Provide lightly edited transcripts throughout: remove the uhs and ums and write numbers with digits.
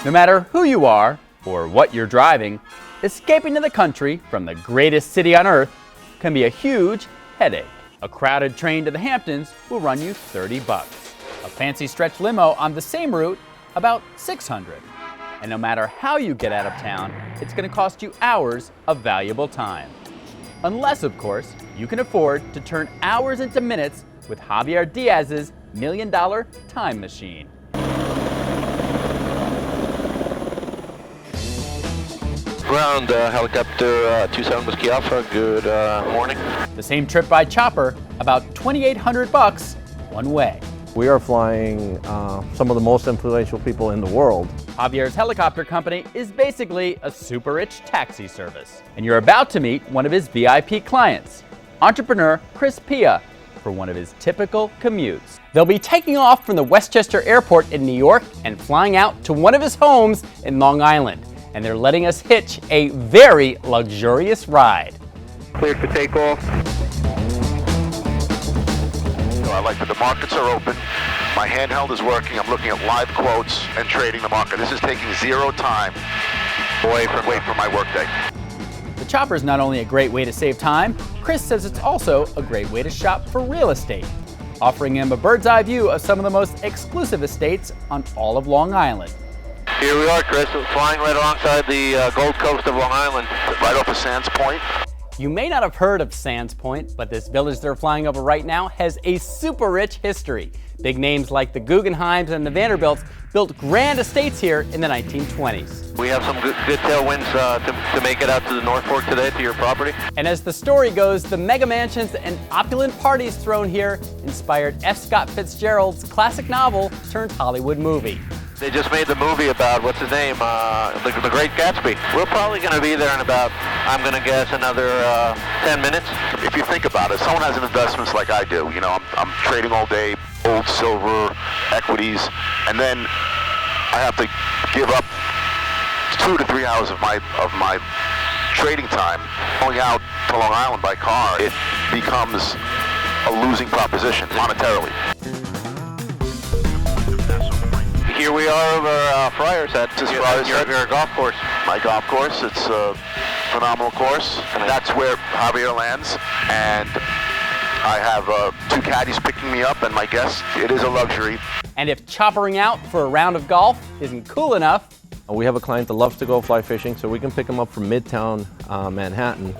No matter who you are or what you're driving, escaping to the country from the greatest city on earth can be a huge headache. A crowded train to the Hamptons will run you $30. A fancy stretch limo on the same route, about $600. And no matter how you get out of town, it's going to cost you hours of valuable time. Unless, of course, you can afford to turn hours into minutes with Javier Diaz's $1 Million Time Machine. Ground helicopter 27 Whiskey Alpha, good morning. The same trip by chopper, about $2,800 one way. We are flying some of the most influential people in the world. Javier's helicopter company is basically a super rich taxi service. And you're about to meet one of his VIP clients, entrepreneur Chris Pia, for one of his typical commutes. They'll be taking off from the Westchester Airport in New York and flying out to one of his homes in Long Island. And they're letting us hitch a very luxurious ride. Cleared for takeoff. I like that the markets are open. My handheld is working. I'm looking at live quotes and trading the market. This is taking zero time away from my workday. The chopper is not only a great way to save time, Chris says it's also a great way to shop for real estate, offering him a bird's eye view of some of the most exclusive estates on all of Long Island. Here we are, Chris, flying right alongside the Gold Coast of Long Island, right off of Sands Point. You may not have heard of Sands Point, but this village they're flying over right now has a super rich history. Big names like the Guggenheims and the Vanderbilts built grand estates here in the 1920s. We have some good tailwinds to make it out to the North Fork today, to your property. And as the story goes, the mega mansions and opulent parties thrown here inspired F. Scott Fitzgerald's classic novel turned Hollywood movie. They just made the movie about, what's his name, the Great Gatsby. We're probably going to be there in about, I'm going to guess, another 10 minutes. If you think about it, someone has an investments like I do. You know, I'm trading all day, gold, silver, equities, and then I have to give up 2 to 3 hours of my trading time going out to Long Island by car. It becomes a losing proposition monetarily. Here we are over Friars at your golf course. My golf course. It's a phenomenal course. And that's where Javier lands. And I have 2 caddies picking me up and my guests. It is a luxury. And if choppering out for a round of golf isn't cool enough, We have a client that loves to go fly fishing, so we can pick him up from Midtown Manhattan,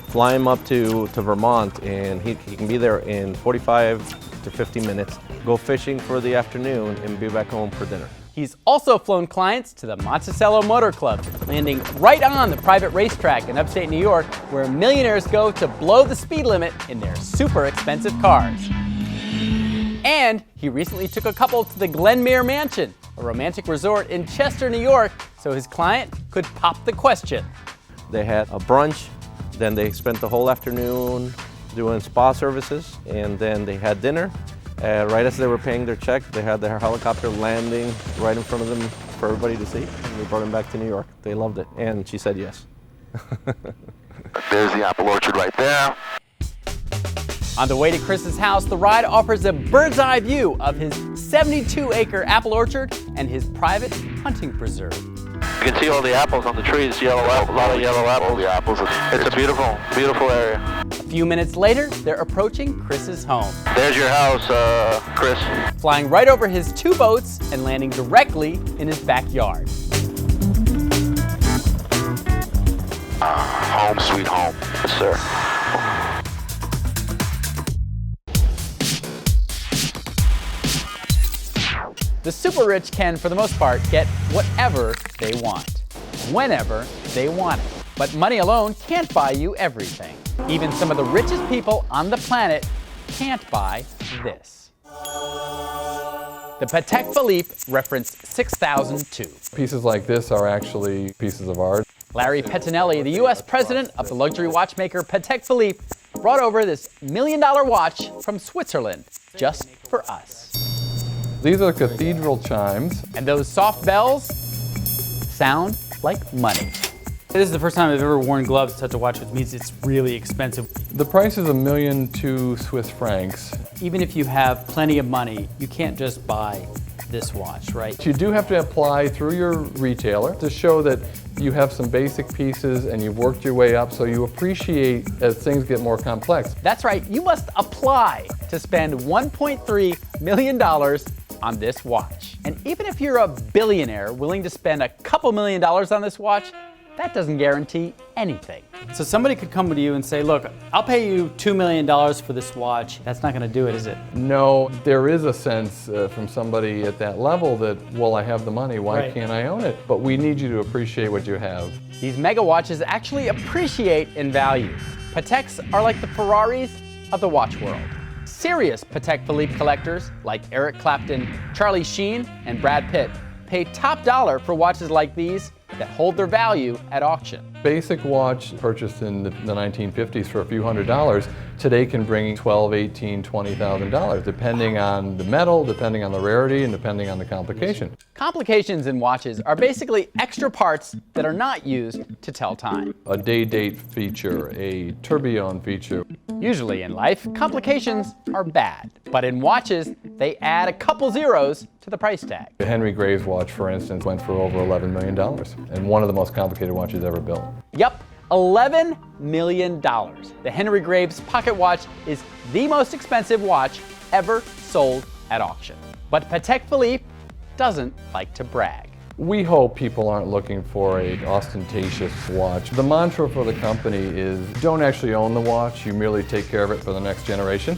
fly him up to Vermont, and he can be there in 45 to 50 minutes, go fishing for the afternoon, and be back home for dinner. He's also flown clients to the Monticello Motor Club, landing right on the private racetrack in upstate New York, where millionaires go to blow the speed limit in their super expensive cars. And he recently took a couple to the Glenmere Mansion, a romantic resort in Chester, New York, so his client could pop the question. They had a brunch, then they spent the whole afternoon doing spa services, and then they had dinner. Right as they were paying their check, they had their helicopter landing right in front of them for everybody to see, and they brought him back to New York. They loved it, and she said yes. There's the apple orchard right there. On the way to Chris's house, the ride offers a bird's eye view of his 72-acre apple orchard and his private hunting preserve. You can see all the apples on the trees, a lot of yellow apples. All the apples. It's a beautiful, beautiful area. A few minutes later, they're approaching Chris's home. There's your house, Chris. Flying right over his 2 boats and landing directly in his backyard. Home sweet home. Yes, sir. The super rich can, for the most part, get whatever they want, whenever they want it. But money alone can't buy you everything. Even some of the richest people on the planet can't buy this. The Patek Philippe reference 6002. Pieces like this are actually pieces of art. Larry Pettinelli, the US president of the luxury watchmaker Patek Philippe, brought over this $1 million watch from Switzerland just for us. These are cathedral chimes. And those soft bells sound like money. This is the first time I've ever worn gloves to touch a watch, which means it's really expensive. The price is $1,002,000 Swiss francs. Even if you have plenty of money, you can't just buy this watch, right? You do have to apply through your retailer to show that you have some basic pieces and you've worked your way up, so you appreciate as things get more complex. That's right, you must apply to spend $1.3 million on this watch. And even if you're a billionaire willing to spend a couple $1,000,000 on this watch, that doesn't guarantee anything. So somebody could come to you and say, look, I'll pay you $2 million for this watch. That's not going to do it, is it? No, there is a sense from somebody at that level that, well, I have the money, why Right. can't I own it? But we need you to appreciate what you have. These mega watches actually appreciate in value. Pateks are like the Ferraris of the watch world. Serious Patek Philippe collectors like Eric Clapton, Charlie Sheen, and Brad Pitt pay top dollar for watches like these that hold their value at auction. Basic watch purchased in the 1950s for a few $100s today can bring $12,000, $18,000, $20,000, depending on the metal, depending on the rarity, and depending on the complication. Complications in watches are basically extra parts that are not used to tell time. A day date feature, a tourbillon feature. Usually in life, complications are bad, but in watches, they add a couple zeros to the price tag. The Henry Graves watch, for instance, went for over $11 million, and one of the most complicated watches ever built. Yup, $11 million. The Henry Graves pocket watch is the most expensive watch ever sold at auction. But Patek Philippe doesn't like to brag. We hope people aren't looking for an ostentatious watch. The mantra for the company is don't actually own the watch, you merely take care of it for the next generation.